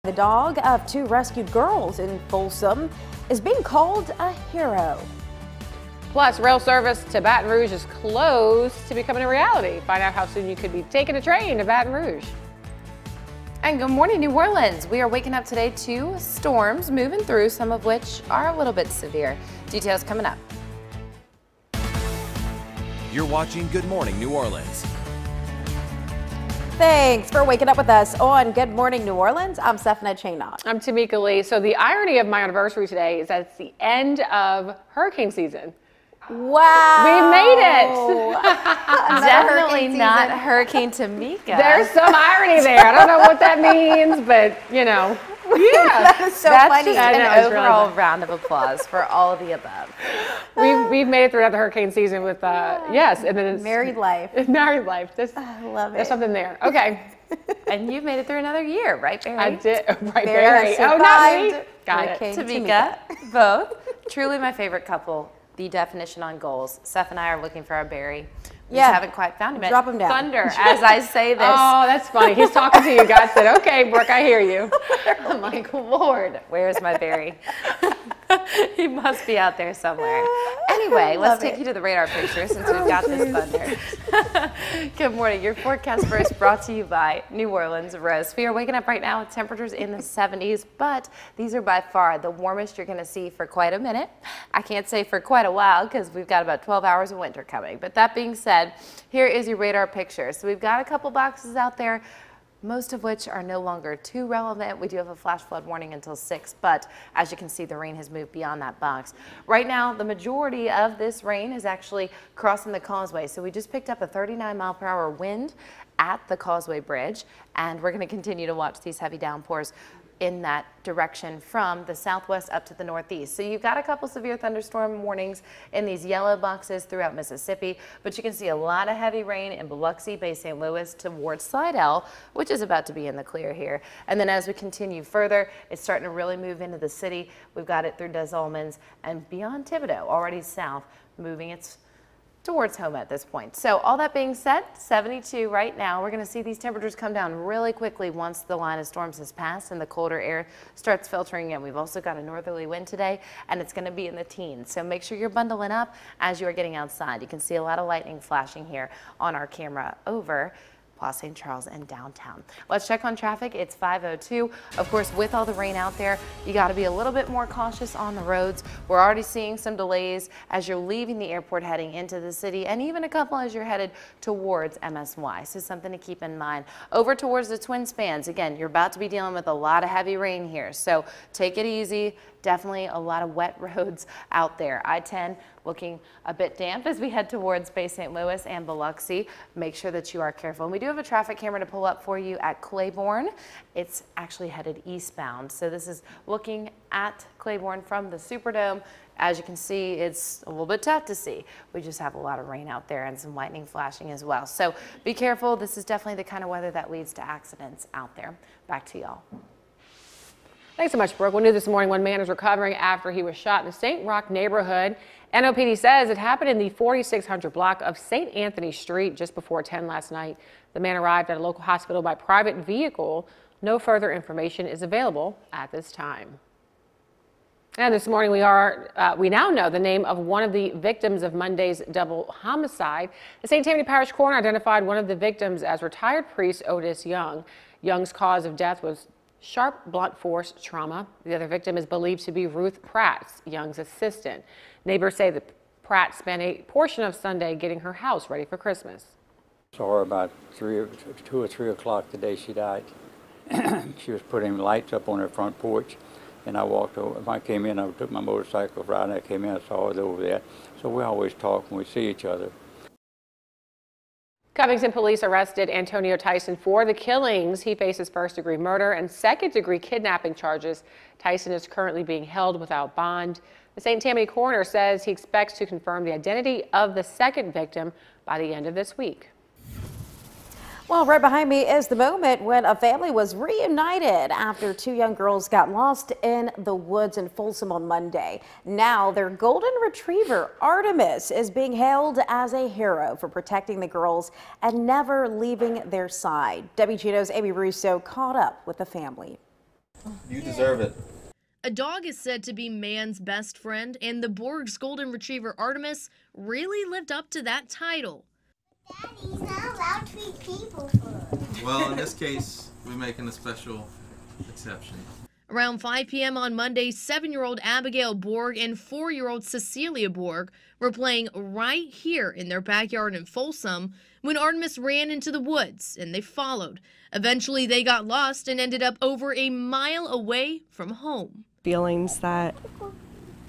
The dog of 2 rescued girls in Folsom is being called a hero. Plus, rail service to Baton Rouge is close to becoming a reality. Find out how soon you could be taking a train to Baton Rouge. And good morning, New Orleans. We are waking up today to storms moving through, some of which are a little bit severe. Details coming up. You're watching Good Morning New Orleans. Thanks for waking up with us on Good Morning New Orleans. I'm Stephanie Chainot. I'm Tamika Lee. So the irony of my anniversary today is that it's the end of hurricane season. Wow. We made it. Definitely not Hurricane Tamika. There's some irony there. I don't know what that means, but you know. Yeah. That is so That's funny. just an overall round of applause for all of the above. We've made it throughout the hurricane season with yes, and then it's Married life. Married life. I love it. There's something there. Okay. And you've made it through another year, right, Barry? I did. Right, Barry Barry. Oh, not me. survived Got it. Hurricane Tamika, both. Truly my favorite couple. The definition on goals. Steph and I are looking for our Barry. We just haven't quite found him yet. Drop him down. Thunder, as I say this. Oh, that's funny. He's talking to you. God said, okay, Brooke, I hear you. I'm like, Lord, where's my Barry? He must be out there somewhere. Anyway, let's take you to the radar picture since we've got this thunder. Good morning. Your forecast first brought to you by New Orleans Roast. We are waking up right now with temperatures in the 70s, but these are by far the warmest you're going to see for quite a minute. I can't say for quite a while because we've got about 12 hours of winter coming. But that being said, here is your radar picture. So we've got a couple boxes out there, most of which are no longer too relevant. We do have a flash flood warning until 6, but as you can see, the rain has moved beyond that box. Right now, the majority of this rain is actually crossing the causeway. So we just picked up a 39-mile-per-hour wind at the Causeway Bridge, and we're going to continue to watch these heavy downpours in that direction from the southwest up to the northeast. So you've got a couple severe thunderstorm warnings in these yellow boxes throughout Mississippi, but you can see a lot of heavy rain in Biloxi, Bay St. Louis towards Slidell, which is about to be in the clear here. And then as we continue further, it's starting to really move into the city. We've got it through Des Allemands and beyond Thibodaux, already south, moving its towards home at this point. So all that being said, 72 right now. We're going to see these temperatures come down really quickly once the line of storms has passed and the colder air starts filtering in. We've also got a northerly wind today, and it's going to be in the teens. So make sure you're bundling up as you are getting outside. You can see a lot of lightning flashing here on our camera over Place St. Charles and downtown. Let's check on traffic. It's 5:02. Of course, with all the rain out there, you got to be a little bit more cautious on the roads. We're already seeing some delays as you're leaving the airport heading into the city, and even a couple as you're headed towards MSY. So something to keep in mind. Over towards the Twin Spans, again, you're about to be dealing with a lot of heavy rain here, so take it easy. Definitely a lot of wet roads out there. I-10 looking a bit damp as we head towards Bay St. Louis and Biloxi. Make sure that you are careful. And we do have a traffic camera to pull up for you at Claiborne. It's actually headed eastbound. So this is looking at Claiborne from the Superdome. As you can see, it's a little bit tough to see. We just have a lot of rain out there and some lightning flashing as well. So be careful. This is definitely the kind of weather that leads to accidents out there. Back to y'all. Thanks so much, Brooke. Well, new this morning, one man is recovering after he was shot in the St. Roch neighborhood. NOPD says it happened in the 4600 block of St. Anthony Street just before 10 last night. The man arrived at a local hospital by private vehicle. No further information is available at this time. And this morning we now know the name of one of the victims of Monday's double homicide. The St. Tammany Parish Coroner identified one of the victims as retired priest Otis Young. Young's cause of death was sharp blunt force trauma. The other victim is believed to be Ruth Pratt, Young's assistant. Neighbors say that Pratt spent a portion of Sunday getting her house ready for Christmas. Saw her about 2 or 3 o'clock the day she died. She was putting lights up on her front porch, and I walked over. I came in, I took my motorcycle ride, and I came in, I saw her over there. So we always talk when we see each other. Covington police arrested Antonio Tyson for the killings. He faces first-degree murder and second-degree kidnapping charges. Tyson is currently being held without bond. The St. Tammany coroner says he expects to confirm the identity of the second victim by the end of this week. Well, right behind me is the moment when a family was reunited after 2 young girls got lost in the woods in Folsom on Monday. Now their golden retriever, Artemis, is being hailed as a hero for protecting the girls and never leaving their side. WGNO's Amy Russo caught up with the family. You deserve it. A dog is said to be man's best friend, and the Borg's golden retriever Artemis really lived up to that title. Daddy's not allowed to eat people food. Well, in this case, we're making a special exception. Around 5 p.m. on Monday, 7-year-old Abigail Borg and 4-year-old Cecilia Borg were playing right here in their backyard in Folsom when Artemis ran into the woods, and they followed. Eventually, they got lost and ended up over a mile away from home. Feelings that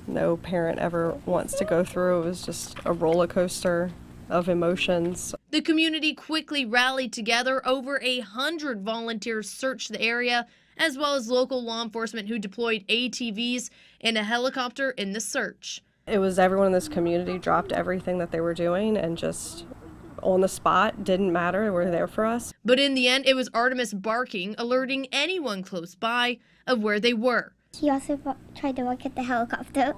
no parent ever wants to go through. It was just a roller coaster of emotions. The community quickly rallied together. Over 100 volunteers searched the area, as well as local law enforcement who deployed ATVs and a helicopter in the search. It was everyone in this community dropped everything that they were doing and just on the spot, didn't matter, they were there for us. But in the end, it was Artemis barking, alerting anyone close by of where they were. He also tried to bark at the helicopter.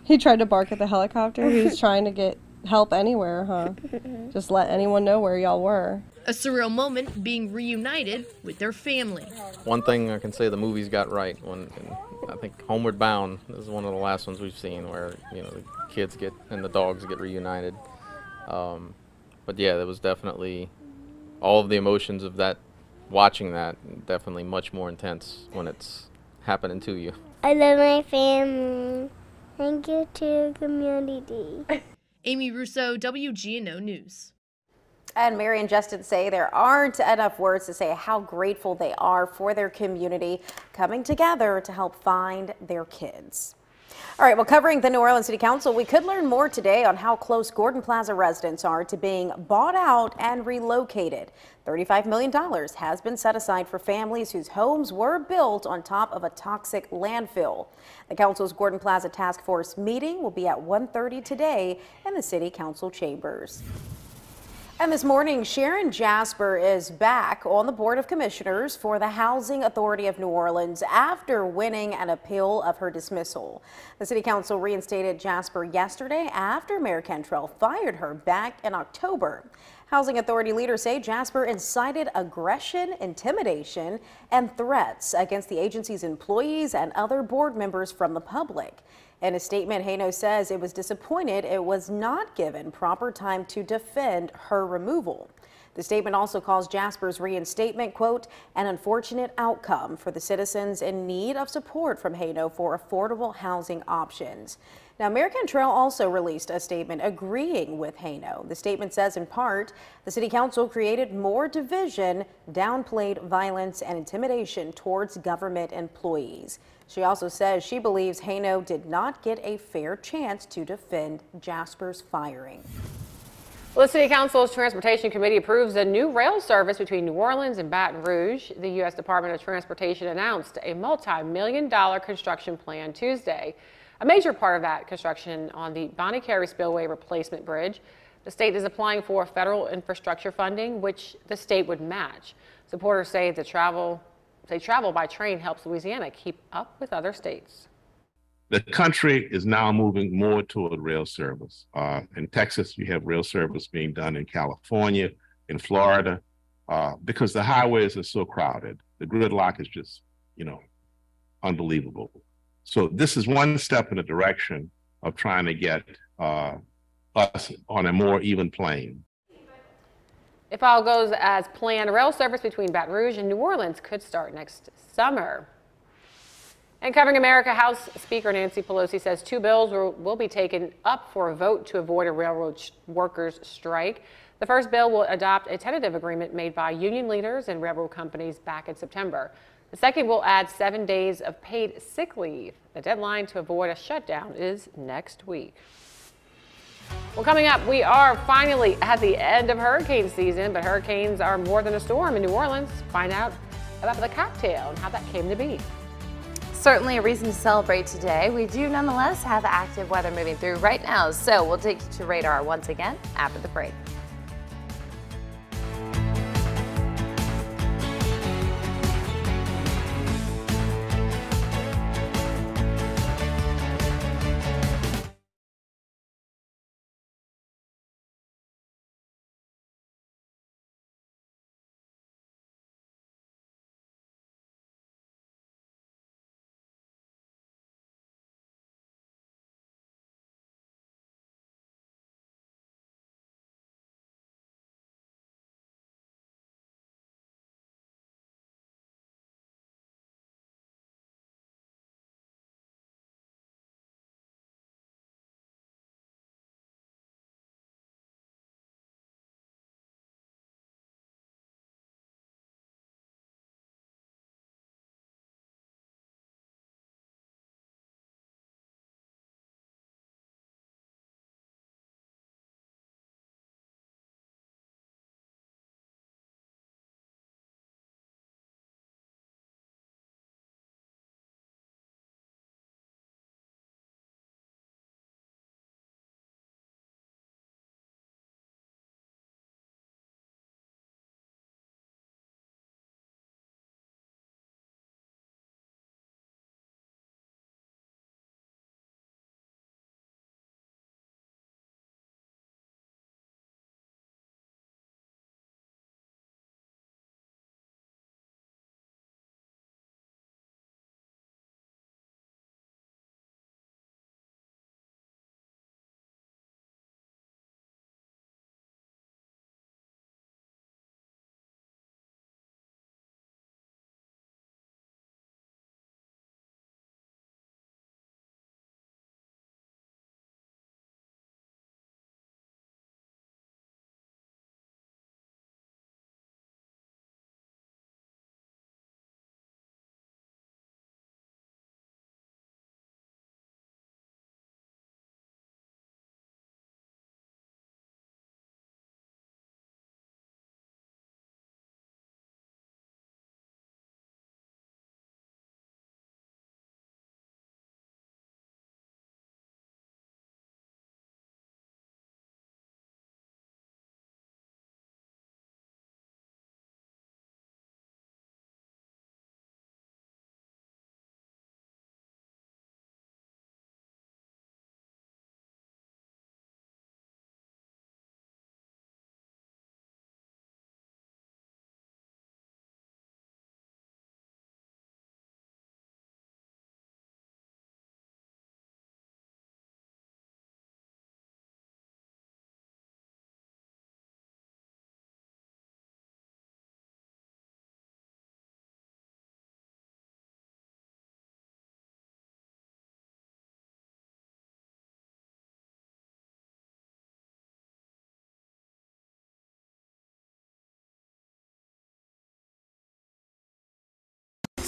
He tried to bark at the helicopter. He was trying to get help anywhere, huh? Just let anyone know where y'all were. A surreal moment being reunited with their family. One thing I can say the movie's got right, I think Homeward Bound is one of the last ones we've seen where, you know, the kids get and the dogs get reunited. But yeah, there was definitely all of the emotions of that, watching that, definitely much more intense when it's happening to you. I love my family. Thank you to community. Amy Russo, WGNO News. And Mary and Justin say there aren't enough words to say how grateful they are for their community coming together to help find their kids. All right, well, covering the New Orleans City Council, we could learn more today on how close Gordon Plaza residents are to being bought out and relocated. $35 million has been set aside for families whose homes were built on top of a toxic landfill. The council's Gordon Plaza Task Force meeting will be at 1:30 today in the City Council chambers. And this morning, Sharon Jasper is back on the Board of Commissioners for the Housing Authority of New Orleans after winning an appeal of her dismissal. The City Council reinstated Jasper yesterday after Mayor Cantrell fired her back in October. Housing Authority leaders say Jasper incited aggression, intimidation, and threats against the agency's employees and other board members from the public. In a statement, Haino says it was disappointed it was not given proper time to defend her removal. The statement also calls Jasper's reinstatement, quote, an unfortunate outcome for the citizens in need of support from Haino for affordable housing options. Now, Mayor Cantrell also released a statement agreeing with Haino. The statement says, in part, the City Council created more division, downplayed violence and intimidation towards government employees. She also says she believes Haino did not get a fair chance to defend Jasper's firing. Well, the City Council's Transportation Committee approves a new rail service between New Orleans and Baton Rouge. The U.S. Department of Transportation announced a multi-million-dollar construction plan Tuesday. A major part of that construction on the Bonnie Carey Spillway Replacement Bridge. The state is applying for federal infrastructure funding, which the state would match. Supporters say travel by train helps Louisiana keep up with other states. The country is now moving more toward rail service. In Texas, you have rail service being done in California, in Florida, because the highways are so crowded. The gridlock is just, unbelievable. So this is one step in the direction of trying to get us on a more even plane. If all goes as planned, rail service between Baton Rouge and New Orleans could start next summer. And covering America, House Speaker Nancy Pelosi says 2 bills will be taken up for a vote to avoid a railroad workers' strike. The first bill will adopt a tentative agreement made by union leaders and railroad companies back in September. The second will add 7 days of paid sick leave. The deadline to avoid a shutdown is next week. Well, coming up, we are finally at the end of hurricane season, but hurricanes are more than a storm in New Orleans. Find out about the cocktail and how that came to be. Certainly a reason to celebrate today. We do nonetheless have active weather moving through right now, so we'll take you to radar once again after the break.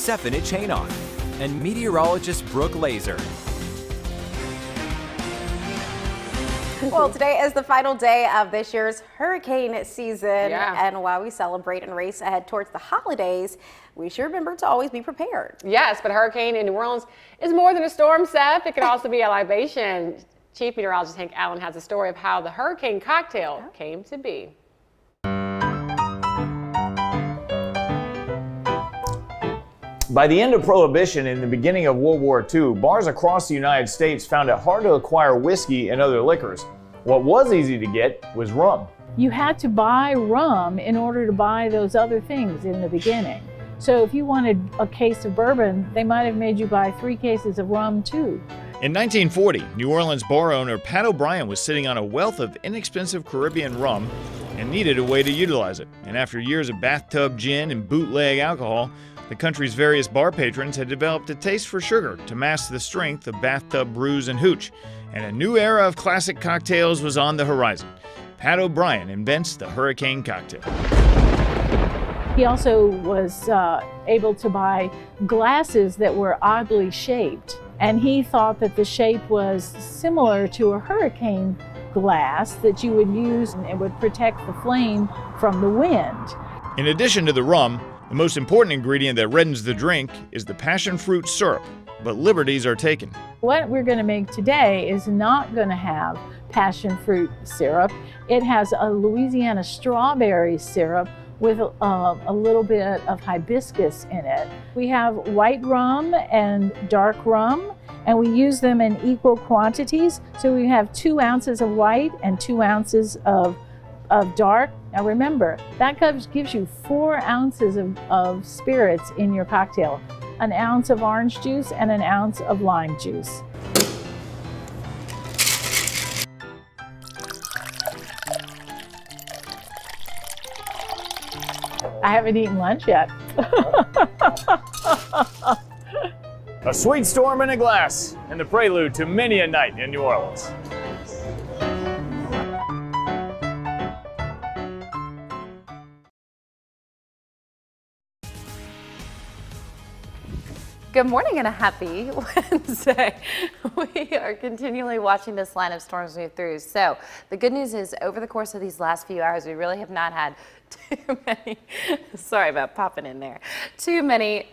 Stephanie Chanon, and meteorologist Brooke Laser. Well, today is the final day of this year's hurricane season. And while we celebrate and race ahead towards the holidays, we should remember to always be prepared. Yes, but hurricane in New Orleans is more than a storm, Seth. It could also be a libation. Chief Meteorologist Hank Allen has a story of how the hurricane cocktail came to be. By the end of Prohibition and the beginning of World War II, bars across the United States found it hard to acquire whiskey and other liquors. What was easy to get was rum. You had to buy rum in order to buy those other things in the beginning. So if you wanted a case of bourbon, they might have made you buy 3 cases of rum too. In 1940, New Orleans bar owner Pat O'Brien was sitting on a wealth of inexpensive Caribbean rum and needed a way to utilize it. And after years of bathtub gin and bootleg alcohol, the country's various bar patrons had developed a taste for sugar to mask the strength of bathtub brews and hooch. And a new era of classic cocktails was on the horizon. Pat O'Brien invents the hurricane cocktail. He also was able to buy glasses that were oddly shaped. And he thought that the shape was similar to a hurricane glass that you would use and it would protect the flame from the wind. In addition to the rum, the most important ingredient that reddens the drink is the passion fruit syrup, but liberties are taken. What we're going to make today is not going to have passion fruit syrup. It has a Louisiana strawberry syrup with a little bit of hibiscus in it. We have white rum and dark rum, and we use them in equal quantities. So we have 2 ounces of white and 2 ounces of dark. Now remember, that gives you 4 ounces of spirits in your cocktail. An ounce of orange juice and an ounce of lime juice. I haven't eaten lunch yet. A sweet storm in a glass, and the prelude to many a night in New Orleans. Good morning and a happy Wednesday. We are continually watching this line of storms move through. So the good news is over the course of these last few hours, we really have not had too many, sorry about popping in there, too many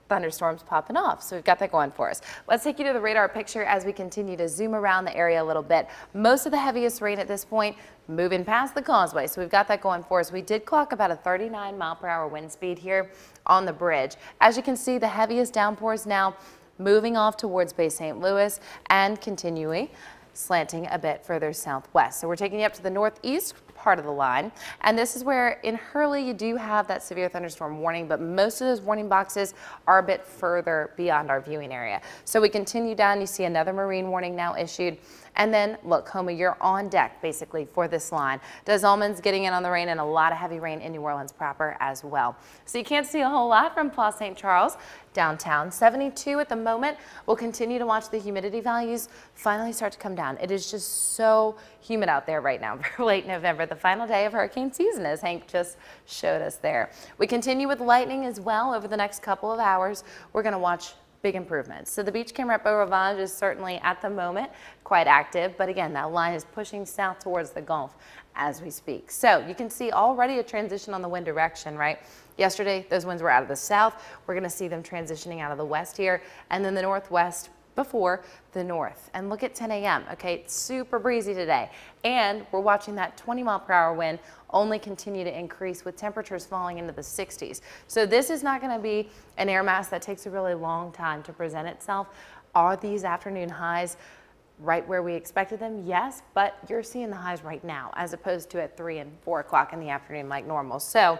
thunderstorms popping off. So we've got that going for us. Let's take you to the radar picture as we continue to zoom around the area a little bit. Most of the heaviest rain at this point moving past the causeway. So we've got that going for us. We did clock about a 39-mile-per-hour wind speed here on the bridge. As you can see, the heaviest downpours now moving off towards Bay St. Louis and continuing slanting a bit further southwest. So we're taking you up to the northeast part of the line, and this is where in Hurley you do have that severe thunderstorm warning, but most of those warning boxes are a bit further beyond our viewing area. So we continue down, you see another marine warning now issued. And then look, Homer, you're on deck basically for this line. Des Allemands getting in on the rain and a lot of heavy rain in New Orleans proper as well. So you can't see a whole lot from Place St. Charles downtown. 72 at the moment. We'll continue to watch the humidity values finally start to come down. It is just so humid out there right now for late November, the final day of hurricane season, as Hank just showed us there. We continue with lightning as well over the next couple of hours. We're going to watch big improvements. So the beach camera at Beau Rivage is certainly at the moment quite active, but again, that line is pushing south towards the Gulf as we speak. So you can see already a transition on the wind direction, right? Yesterday, those winds were out of the south. We're going to see them transitioning out of the west here, and then the northwest before the north. And look at 10 a.m. Okay, it's super breezy today, and we're watching that 20-mile-per-hour wind only continue to increase with temperatures falling into the 60s. So this is not going to be an air mass that takes a really long time to present itself. Are these afternoon highs right where we expected them? Yes, but you're seeing the highs right now as opposed to at 3 and 4 o'clock in the afternoon like normal. So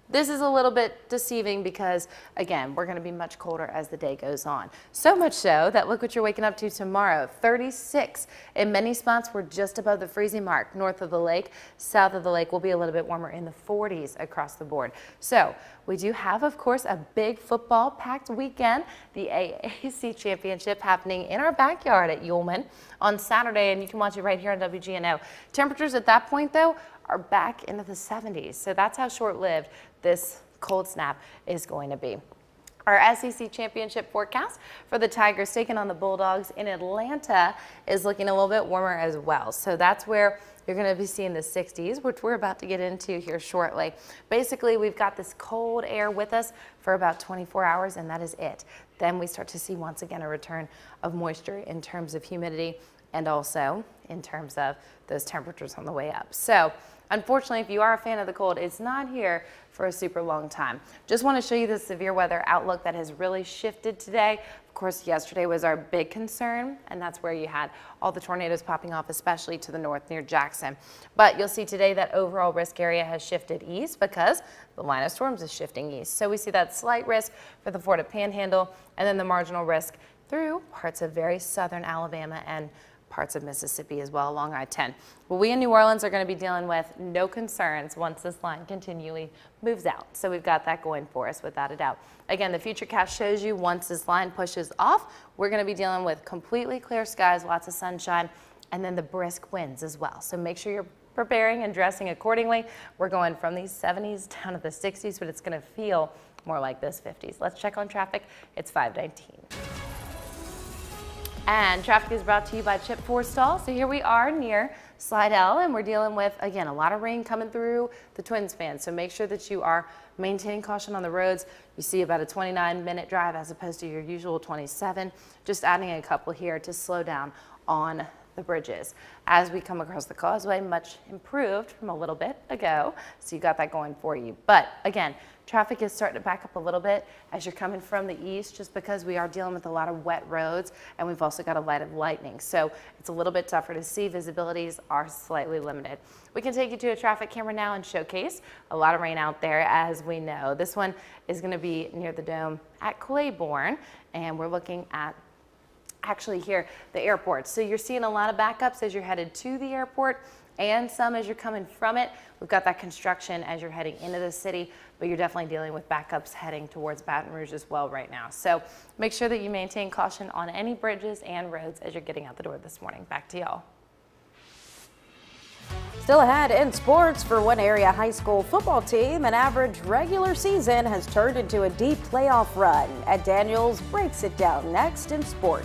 this is a little bit deceiving because, again, we're going to be much colder as the day goes on. So much so that look what you're waking up to tomorrow. 36 in many spots. We're just above the freezing mark north of the lake. South of the lake will be a little bit warmer in the 40s across the board. So we do have, of course, a big football packed weekend. The AAC Championship happening in our backyard at Ullman on Saturday, and you can watch it right here on WGNO. Temperatures at that point, though, are back into the 70s. So that's how short-lived this cold snap is going to be. Our SEC championship forecast for the Tigers taking on the Bulldogs in Atlanta is looking a little bit warmer as well. So that's where you're going to be seeing the 60s, which we're about to get into here shortly. Basically, we've got this cold air with us for about 24 hours, and that is it. Then we start to see once again a return of moisture in terms of humidity and also in terms of those temperatures on the way up. So unfortunately, if you are a fan of the cold, it's not here for a super long time. Just want to show you the severe weather outlook that has really shifted today. Of course, yesterday was our big concern, and that's where you had all the tornadoes popping off, especially to the north near Jackson. But you'll see today that overall risk area has shifted east because the line of storms is shifting east. So we see that slight risk for the Florida Panhandle and then the marginal risk through parts of very southern Alabama and parts of Mississippi as well along I-10. Well, we in New Orleans are going to be dealing with no concerns once this line continually moves out. So we've got that going for us without a doubt. Again, the Futurecast shows you once this line pushes off, we're going to be dealing with completely clear skies, lots of sunshine, and then the brisk winds as well. So make sure you're preparing and dressing accordingly. We're going from these 70s down to the 60s, but it's going to feel more like this 50s. Let's check on traffic. It's 5:19. And traffic is brought to you by Chip Forstall. So here we are near Slidell, and we're dealing with, again, a lot of rain coming through the Twins fan. So make sure that you are maintaining caution on the roads. You see about a 29-minute drive as opposed to your usual 27. Just adding a couple here to slow down on the bridges. As we come across the causeway, much improved from a little bit ago. So you got that going for you. But again, traffic is starting to back up a little bit as you're coming from the east, just because we are dealing with a lot of wet roads, and we've also got a lot of lightning. So it's a little bit tougher to see. Visibilities are slightly limited. We can take you to a traffic camera now and showcase a lot of rain out there, as we know. This one is going to be near the dome at Claiborne, and we're looking at actually here the airport. So you're seeing a lot of backups as you're headed to the airport and some as you're coming from it. We've got that construction as you're heading into the city, but you're definitely dealing with backups heading towards Baton Rouge as well right now. So make sure that you maintain caution on any bridges and roads as you're getting out the door this morning. Back to y'all. Still ahead in sports, for one area high school football team, an average regular season has turned into a deep playoff run. Ed Daniels breaks it down next in sport.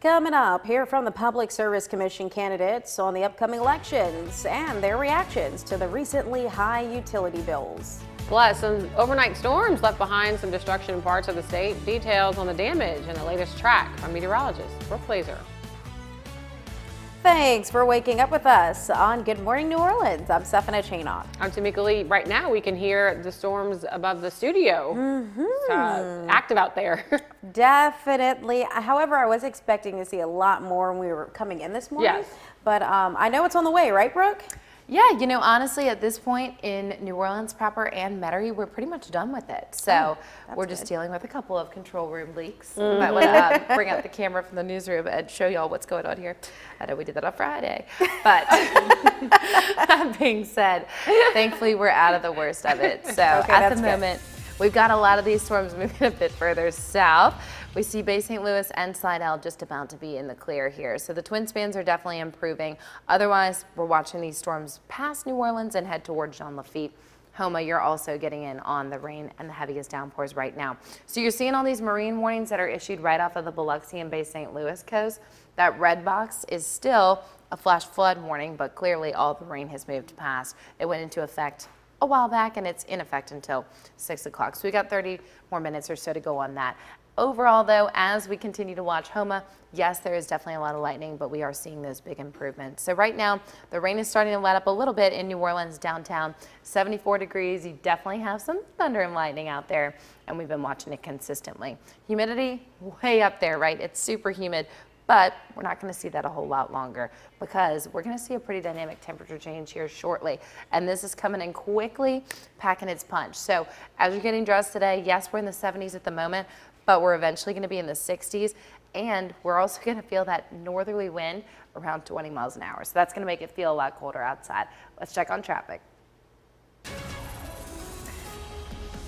Coming up, hear from the Public Service Commission candidates on the upcoming elections and their reactions to the recently high utility bills. Plus, some overnight storms left behind some destruction in parts of the state. Details on the damage and the latest track from meteorologist Brooke Laser. Thanks for waking up with us on Good Morning New Orleans. I'm Stephanie Chainoff. I'm Tamika Lee. Right now, we can hear the storms above the studio. Active out there. Definitely. However, I was expecting to see a lot more when we were coming in this morning. Yes. But I know it's on the way, right, Brooke? Yeah, you know, honestly, at this point in New Orleans proper and Metairie, we're pretty much done with it. So we're just dealing with a couple of control room leaks. Might want to bring out the camera from the newsroom and show y'all what's going on here. I know we did that on Friday, but that being said, thankfully we're out of the worst of it. So at the moment, we've got a lot of these storms moving a bit further south. We see Bay St. Louis and Slidell just about to be in the clear here. So the twin spans are definitely improving. Otherwise, we're watching these storms pass New Orleans and head towards Jean Lafitte. Houma, you're also getting in on the rain and the heaviest downpours right now. So you're seeing all these marine warnings that are issued right off of the Biloxi and Bay St. Louis coast. That red box is still a flash flood warning, but clearly all the rain has moved past. It went into effect a while back and it's in effect until 6 o'clock. So we got 30 more minutes or so to go on that. Overall, though, as we continue to watch Houma, yes, there is definitely a lot of lightning, but we are seeing those big improvements. So right now, the rain is starting to let up a little bit in New Orleans downtown. 74 degrees. You definitely have some thunder and lightning out there, and we've been watching it consistently. Humidity, way up there, right? It's super humid. But we're not going to see that a whole lot longer because we're going to see a pretty dynamic temperature change here shortly. And this is coming in quickly, packing its punch. So as you're getting dressed today, yes, we're in the 70s at the moment, but we're eventually going to be in the 60s. And we're also going to feel that northerly wind around 20 miles an hour. So that's going to make it feel a lot colder outside. Let's check on traffic.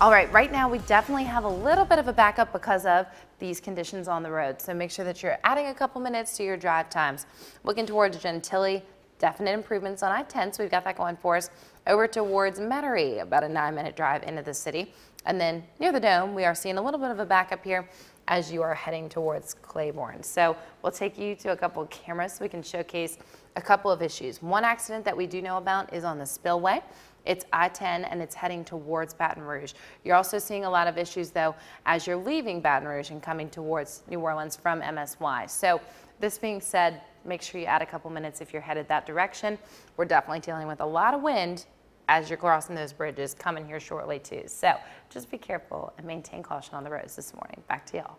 All right now we definitely have a little bit of a backup because of these conditions on the road. So make sure that you're adding a couple minutes to your drive times. Looking towards Gentilly, definite improvements on I-10, so we've got that going for us. Over towards Metairie, about a 9-minute drive into the city. And then near the Dome, we are seeing a little bit of a backup here as you are heading towards Claiborne. So we'll take you to a couple of cameras so we can showcase a couple of issues. One accident that we do know about is on the spillway. It's I-10 and it's heading towards Baton Rouge. You're also seeing a lot of issues though as you're leaving Baton Rouge and coming towards New Orleans from MSY. So this being said, make sure you add a couple minutes if you're headed that direction. We're definitely dealing with a lot of wind as you're crossing those bridges coming here shortly too. So just be careful and maintain caution on the roads this morning. Back to y'all.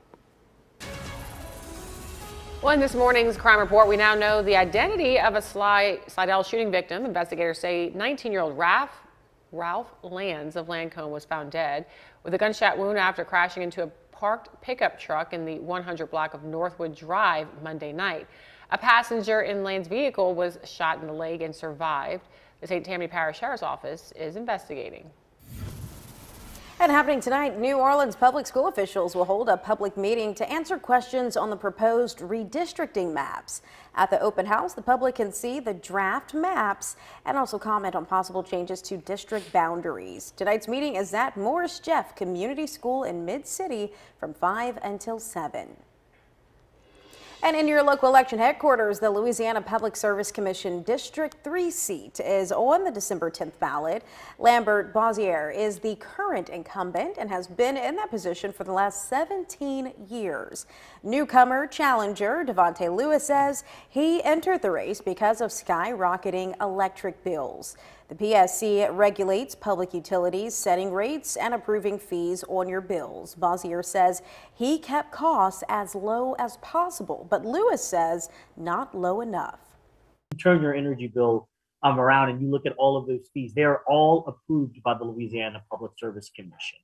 Well, in this morning's crime report, we now know the identity of a Slidell shooting victim. Investigators say 19-year-old Ralph Lands of Lancome was found dead with a gunshot wound after crashing into a parked pickup truck in the 100 block of Northwood Drive Monday night. A passenger in Land's vehicle was shot in the leg and survived. The St. Tammany Parish Sheriff's Office is investigating. And happening tonight, New Orleans public school officials will hold a public meeting to answer questions on the proposed redistricting maps. At the open house, the public can see the draft maps and also comment on possible changes to district boundaries. Tonight's meeting is at Morris Jeff Community School in Mid-City from 5 until 7. And in your local election headquarters, the Louisiana Public Service Commission District 3 seat is on the December 10th ballot. Lambert Bossier is the current incumbent and has been in that position for the last 17 years. Newcomer challenger Devontae Lewis says he entered the race because of skyrocketing electric bills. The PSC regulates public utilities, setting rates and approving fees on your bills. Bossier says he kept costs as low as possible, but Lewis says not low enough. You turn your energy bill around and you look at all of those fees, they're all approved by the Louisiana Public Service Commission.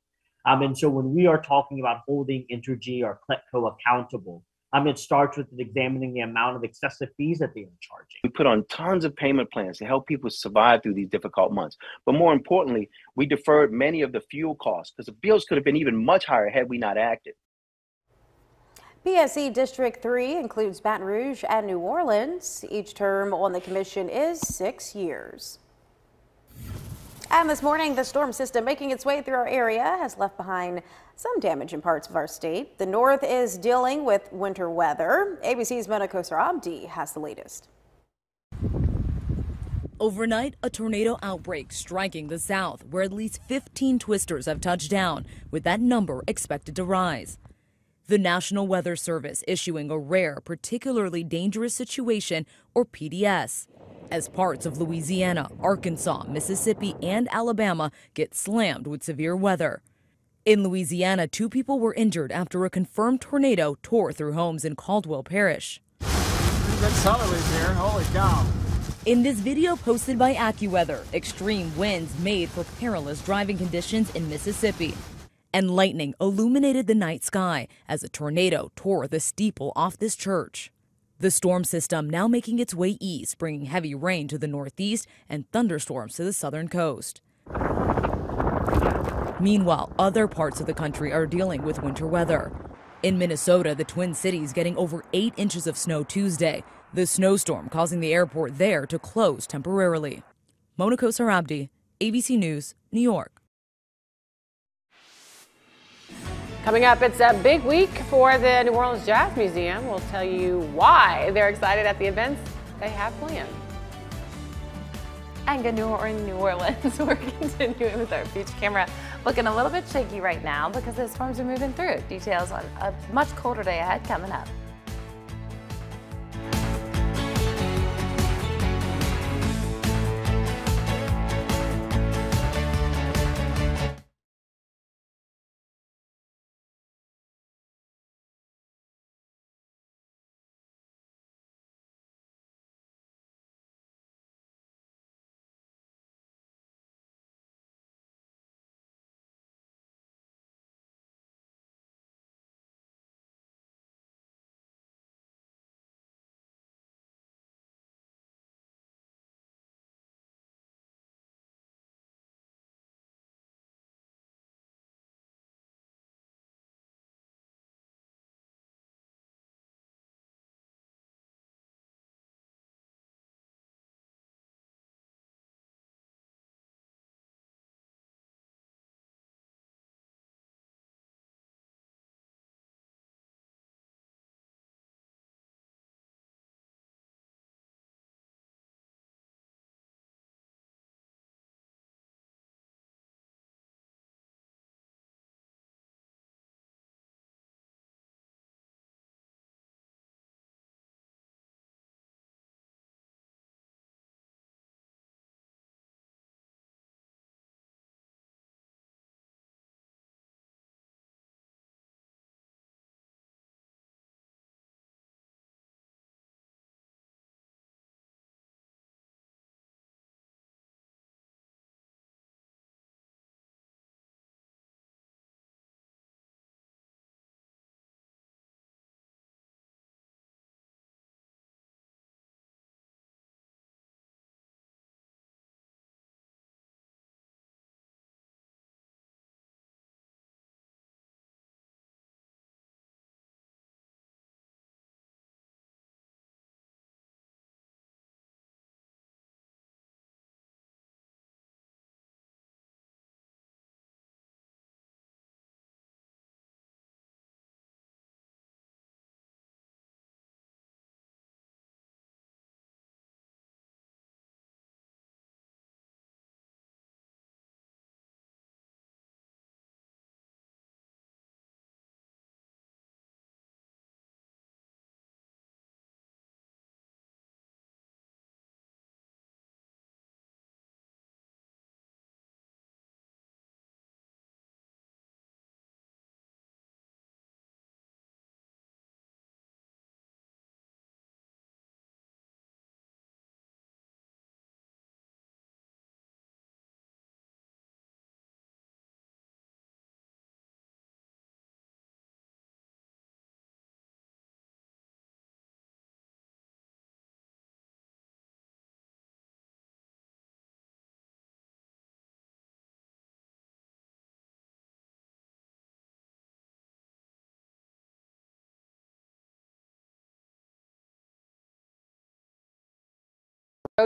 And so when we are talking about holding Entergy or CLETCO accountable, it starts with examining the amount of excessive fees that they are charging. We put on tons of payment plans to help people survive through these difficult months. But more importantly, we deferred many of the fuel costs because the bills could have been even much higher had we not acted. PSC District 3 includes Baton Rouge and New Orleans. Each term on the commission is 6 years. And this morning, the storm system making its way through our area has left behind some damage in parts of our state. The north is dealing with winter weather. ABC's Mona Kosar-Abdi has the latest. Overnight, a tornado outbreak striking the south, where at least 15 twisters have touched down, with that number expected to rise. The National Weather Service issuing a rare, particularly dangerous situation, or PDS, as parts of Louisiana, Arkansas, Mississippi, and Alabama get slammed with severe weather. In Louisiana, 2 people were injured after a confirmed tornado tore through homes in Caldwell Parish. Good southerlies here, holy cow. In this video posted by AccuWeather, extreme winds made for perilous driving conditions in Mississippi. And lightning illuminated the night sky as a tornado tore the steeple off this church. The storm system now making its way east, bringing heavy rain to the northeast and thunderstorms to the southern coast. Meanwhile, other parts of the country are dealing with winter weather. In Minnesota, the Twin Cities getting over 8 inches of snow Tuesday, the snowstorm causing the airport there to close temporarily. Mona Kosar-Abdi, ABC News, New York. Coming up, it's a big week for the New Orleans Jazz Museum. We'll tell you why they're excited at the events they have planned. And good morning, New Orleans. We're continuing with our beach camera. Looking a little bit shaky right now because the storms are moving through. Details on a much colder day ahead coming up.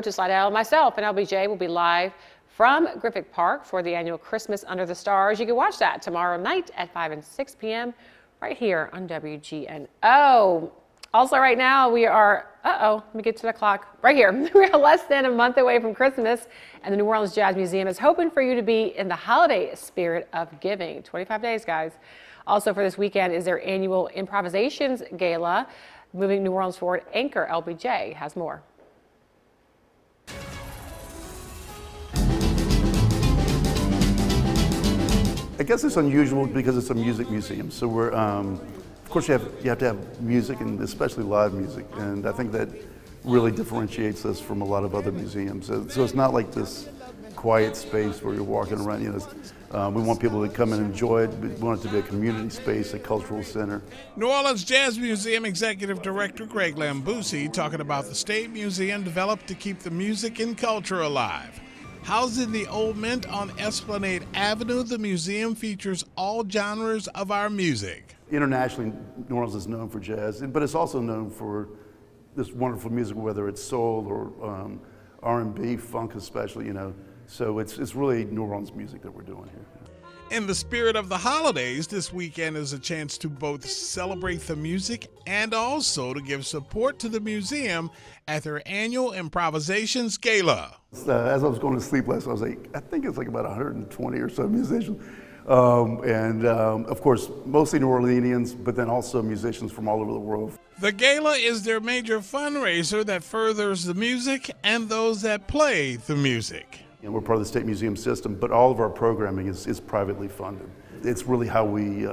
To Slidell, myself and LBJ will be live from Griffith Park for the annual Christmas Under the Stars. You can watch that tomorrow night at 5 and 6 p.m. right here on WGNO. Also right now we are, let me get to the clock right here. We are less than a month away from Christmas, and the New Orleans Jazz Museum is hoping for you to be in the holiday spirit of giving. 25 days, guys. Also for this weekend is their annual Improvisations Gala. Moving New Orleans forward, anchor LBJ has more. I guess it's unusual because it's a music museum. So we're, of course, you have to have music, and especially live music. And I think that really differentiates us from a lot of other museums. So it's not like this quiet space where you're walking around. You know, we want people to come and enjoy it. We want it to be a community space, a cultural center. New Orleans Jazz Museum Executive Director Greg Lambusi talking about the State Museum developed to keep the music and culture alive. Housed in the Old Mint on Esplanade Avenue, the museum features all genres of our music. Internationally, New Orleans is known for jazz, but it's also known for this wonderful music, whether it's soul or R&B, funk especially, you know. So it's really New Orleans music that we're doing here. In the spirit of the holidays, this weekend is a chance to both celebrate the music and also to give support to the museum at their annual Improvisations Gala. As I was going to sleep last night, I think it's like about 120 or so musicians. Of course, mostly New Orleanians, but then also musicians from all over the world. The gala is their major fundraiser that furthers the music and those that play the music. And we're part of the State Museum system, but all of our programming is privately funded. It's really how we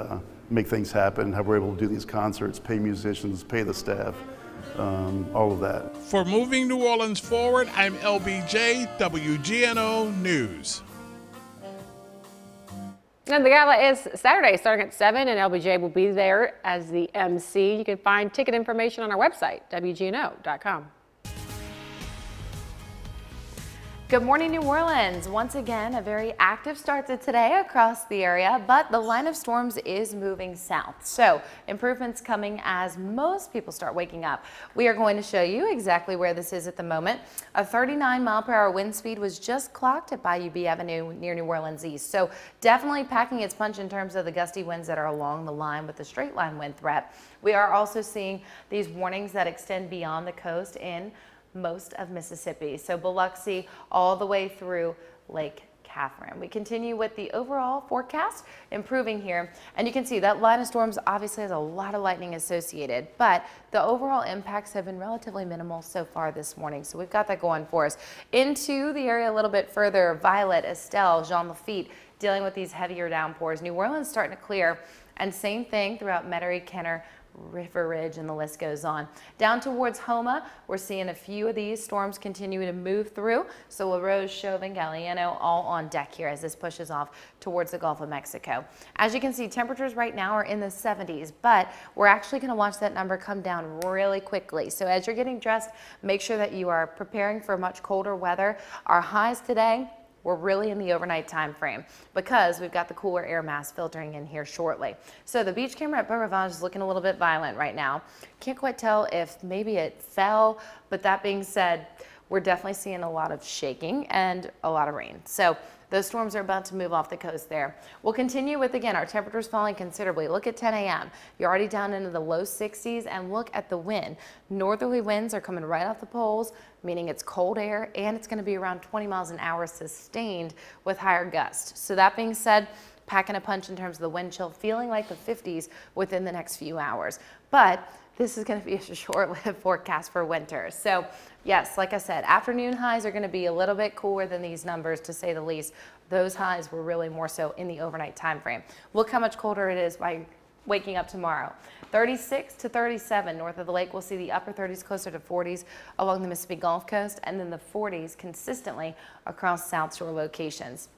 make things happen, how we're able to do these concerts, pay musicians, pay the staff, all of that. For Moving New Orleans Forward, I'm LBJ, WGNO News. And the gala is Saturday starting at 7, and LBJ will be there as the MC. You can find ticket information on our website, WGNO.com. Good morning, New Orleans. Once again, a very active start to today across the area, but the line of storms is moving south. So improvements coming as most people start waking up. We are going to show you exactly where this is at the moment. A 39-mile-per-hour wind speed was just clocked at Bayou B Avenue near New Orleans East. So definitely packing its punch in terms of the gusty winds that are along the line with the straight line wind threat. We are also seeing these warnings that extend beyond the coast in most of Mississippi. So Biloxi all the way through Lake Catherine. We continue with the overall forecast improving here, and you can see that line of storms obviously has a lot of lightning associated, but the overall impacts have been relatively minimal so far this morning. So we've got that going for us. Into the area a little bit further, Violet, Estelle, Jean Lafitte dealing with these heavier downpours. New Orleans starting to clear, and same thing throughout Metairie, Kenner, River Ridge, and the list goes on. Down towards Houma, we're seeing a few of these storms continue to move through. So La Rose, Chauvin, Galliano, all on deck here as this pushes off towards the Gulf of Mexico. As you can see, temperatures right now are in the 70s, but we're actually going to watch that number come down really quickly. So as you're getting dressed, make sure that you are preparing for much colder weather. Our highs today, we're really in the overnight time frame because we've got the cooler air mass filtering in here shortly. So the beach camera at Beau Rivage is looking a little bit violent right now. Can't quite tell if maybe it fell, but that being said, we're definitely seeing a lot of shaking and a lot of rain. So those storms are about to move off the coast there. We'll continue with, again, our temperatures falling considerably. Look at 10 a.m. You're already down into the low 60s, and look at the wind. Northerly winds are coming right off the poles, meaning it's cold air, and it's going to be around 20 miles an hour sustained with higher gusts. So that being said, packing a punch in terms of the wind chill, feeling like the 50s within the next few hours. But this is going to be a short-lived forecast for winter. So yes, like I said, afternoon highs are going to be a little bit cooler than these numbers, to say the least. Those highs were really more so in the overnight time frame. Look how much colder it is by waking up tomorrow. 36 to 37 north of the lake. We'll see the upper 30s closer to 40s along the Mississippi Gulf Coast, and then the 40s consistently across South Shore locations.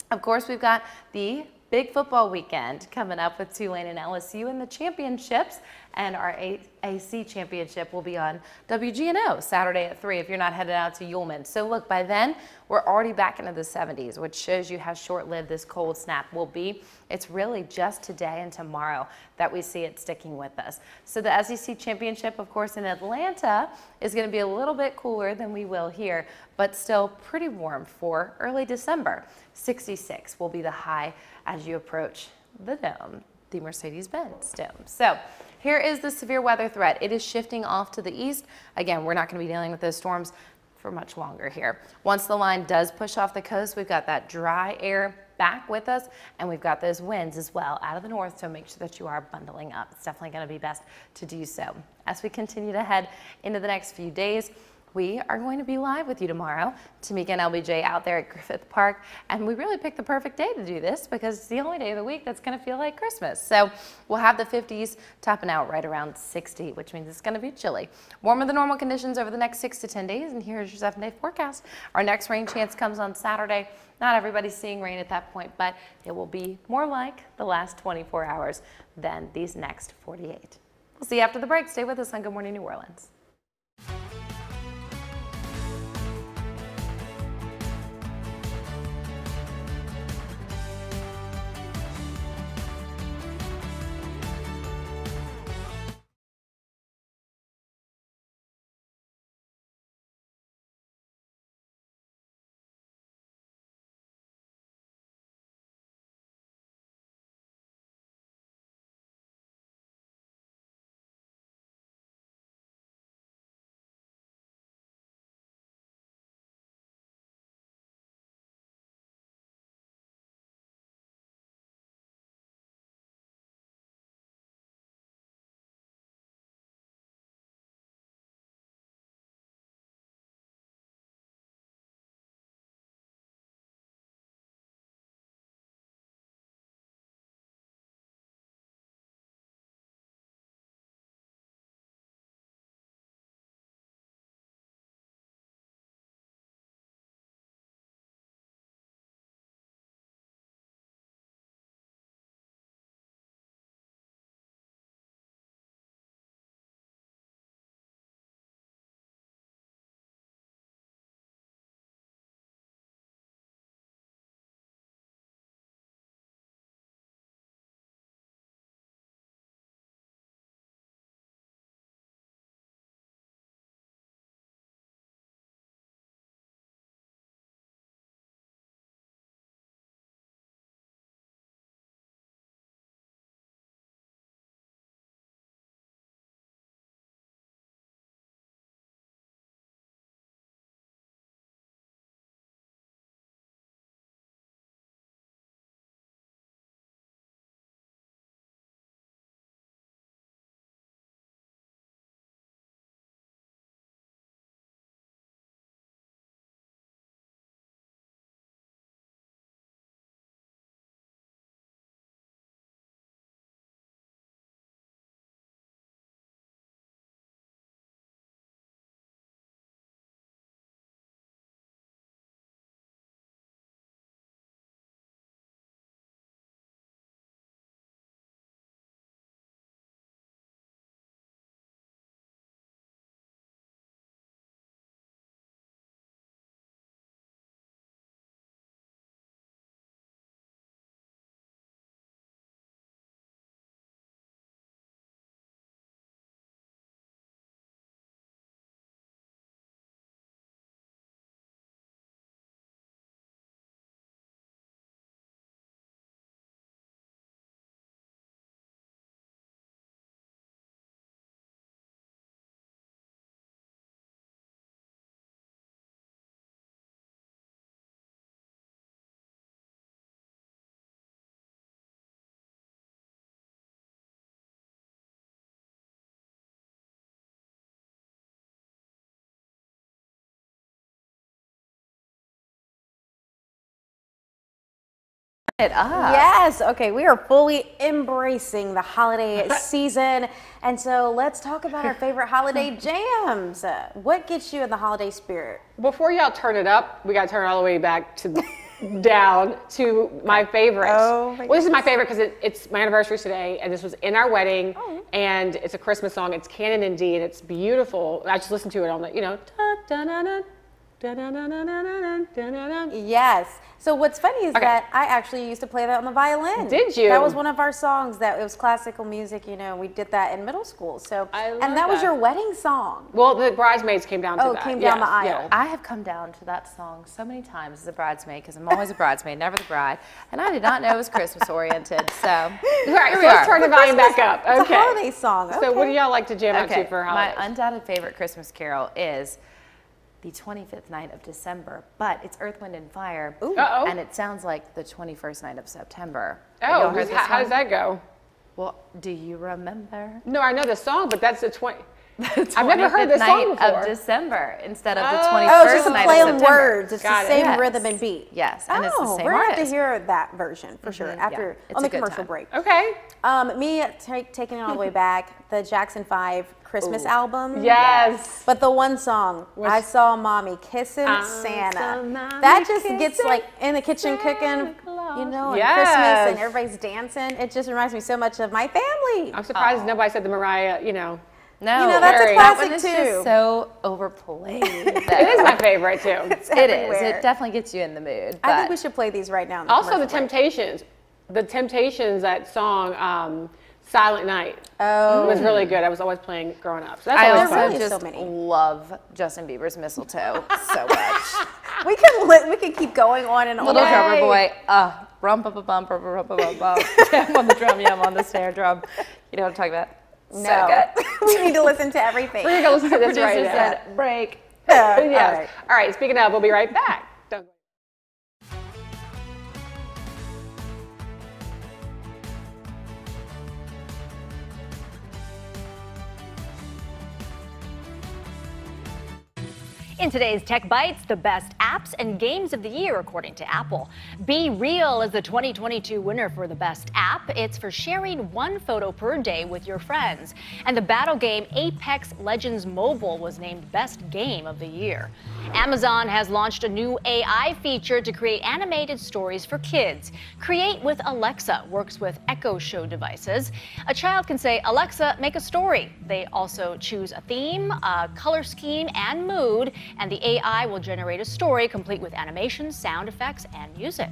Of course, we've got the big football weekend coming up with Tulane and LSU in the championships And our AC championship will be on WGNO Saturday at 3 if you're not headed out to Ullman. So look, by then, we're already back into the 70s, which shows you how short-lived this cold snap will be. It's really just today and tomorrow that we see it sticking with us. So the SEC championship, of course, in Atlanta is going to be a little bit cooler than we will here, but still pretty warm for early December. 66 will be the high as you approach the dome, the Mercedes-Benz Dome. So here is the severe weather threat. It is shifting off to the east. Again, we're not going to be dealing with those storms for much longer here. Once the line does push off the coast, we've got that dry air back with us, and we've got those winds as well out of the north, so make sure that you are bundling up. It's definitely going to be best to do so. As we continue to head into the next few days, we are going to be live with you tomorrow. Tamika and LBJ out there at Griffith Park, and we really picked the perfect day to do this because it's the only day of the week that's going to feel like Christmas. So we'll have the 50s topping out right around 60, which means it's going to be chilly. Warmer than normal conditions over the next 6 to 10 days, and here's your 7-day forecast. Our next rain chance comes on Saturday. Not everybody's seeing rain at that point, but it will be more like the last 24 hours than these next 48. We'll see you after the break. Stay with us on Good Morning New Orleans. It up. Yes. Okay. We are fully embracing the holiday season. And so let's talk about our favorite holiday jams. What gets you in the holiday spirit? Before y'all turn it up, we got to turn it all the way back to down to my favorite. Oh, my well, this is my favorite because it's my anniversary today, and this was in our wedding, and it's a Christmas song. It's Canon in D, and it's beautiful. I just listened to it on the, Yes. So what's funny is that I actually used to play that on the violin. Did you? That was one of our songs. That it was classical music. You know, we did that in middle school. So and that was your wedding song. Well, the bridesmaids came down to that. Came down the aisle. Yeah. I have come down to that song so many times as a bridesmaid because I'm always a bridesmaid, never the bride. And I did not know it was Christmas oriented. So, All right, so let's turn the volume back up. Okay. It's a holiday song. So what do y'all like to jam out to for holidays? My undoubted favorite Christmas carol is the 25th night of December, but it's Earth, Wind, and Fire. Ooh. Uh-oh. And it sounds like the 21st night of September. Oh, how does that go? Well, do you remember? No, I know the song, but that's the 20. I've never heard this song before. Of December instead of the 21st Oh, it's just a night play of on September. words. It's the same rhythm and beat. Yes, and it's the same we're gonna have to artist. hear that version for sure after It's on a the good commercial time. break. Okay. Me taking it all the way back, the Jackson 5 Christmas album. Yes. But the one song, I Saw Mommy Kissing Santa. That just gets like in the kitchen cooking, you know, and Christmas and everybody's dancing. It just reminds me so much of my family. I'm surprised nobody said the Mariah, you know. No, You know, that's a that classic one is too. just so overplayed. It is my favorite too. It is. everywhere. It definitely gets you in the mood. I think but- we should play these right now. Also, the Temptations. The Temptations, that song, Silent Night, was really good. I was always playing growing up. So that's I always also fun. just love Justin Bieber's Mistletoe so much. we can keep going on and on. Little drummer boy, rum ba ba bum ba ba ba ba bum. I'm on the drum, yeah, I'm on the snare drum. You know what I'm talking about? No. So good. We need to listen to everything. We're gonna go listen to this right Producer now. said break. Yes. All right. Speaking of, we'll be right back. Don't go. In today's Tech Bites, the best apps and games of the year, according to Apple. Be Real is the 2022 winner for the best app. It's for sharing one photo per day with your friends. And the battle game Apex Legends Mobile was named best game of the year. Amazon has launched a new AI feature to create animated stories for kids. Create with Alexa works with Echo Show devices. A child can say, Alexa, make a story. They also choose a theme, a color scheme, and mood, and the AI will generate a story complete with animation, sound effects, and music.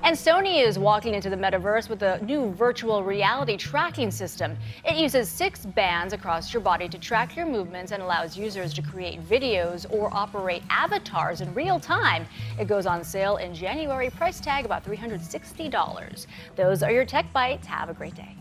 And Sony is walking into the metaverse with a new virtual reality tracking system. It uses 6 bands across your body to track your movements and allows users to create videos or operate avatars in real time. It goes on sale in January, price tag about $360. Those are your Tech Bites. Have a great day.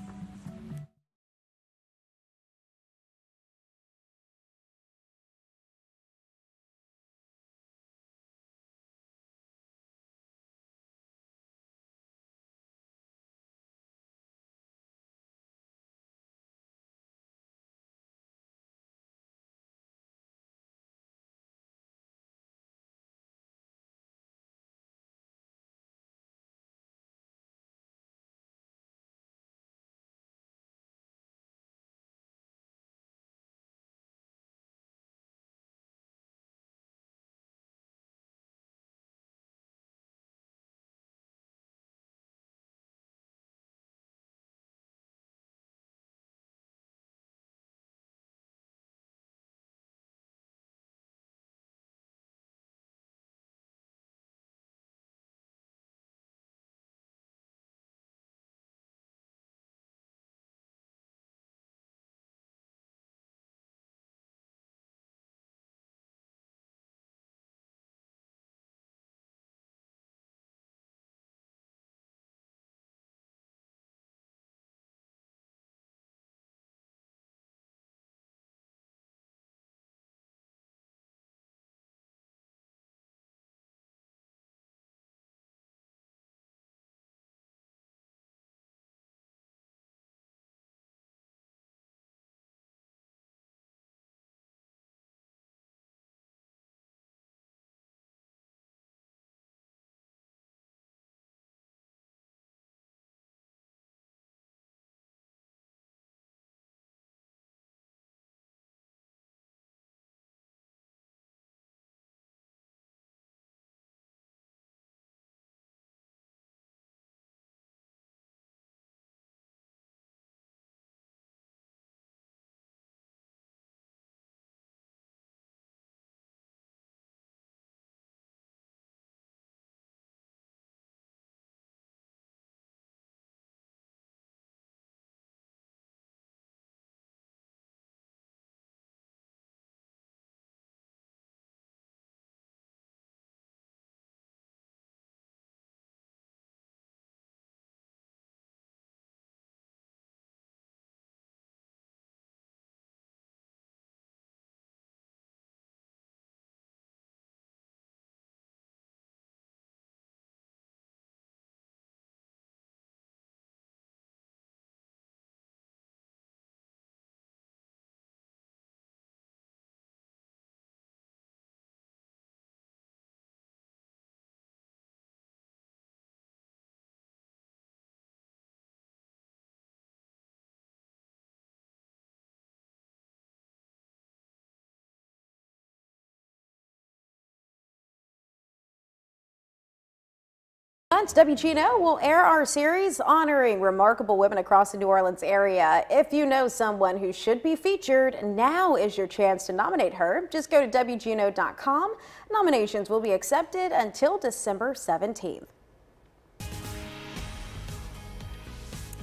months, WGNO will air our series honoring remarkable women across the New Orleans area. If you know someone who should be featured, now is your chance to nominate her. Just go to WGNO.com. Nominations will be accepted until December 17th.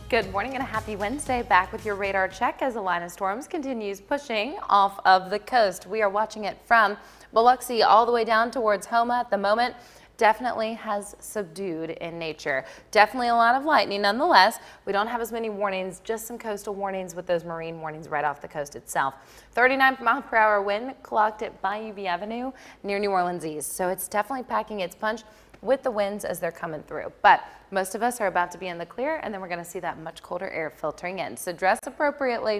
Good morning and a happy Wednesday. Back with your radar check as a line of storms continues pushing off of the coast. We are watching it from Biloxi all the way down towards Houma at the moment. Definitely has subdued in nature. Definitely a lot of lightning nonetheless. We don't have as many warnings, just some coastal warnings with those marine warnings right off the coast itself. 39-mile-per-hour wind clocked at Bayou Bee Avenue near New Orleans East. So it's definitely packing its punch with the winds as they're coming through. But most of us are about to be in the clear, and then we're going to see that much colder air filtering in. So dress appropriately.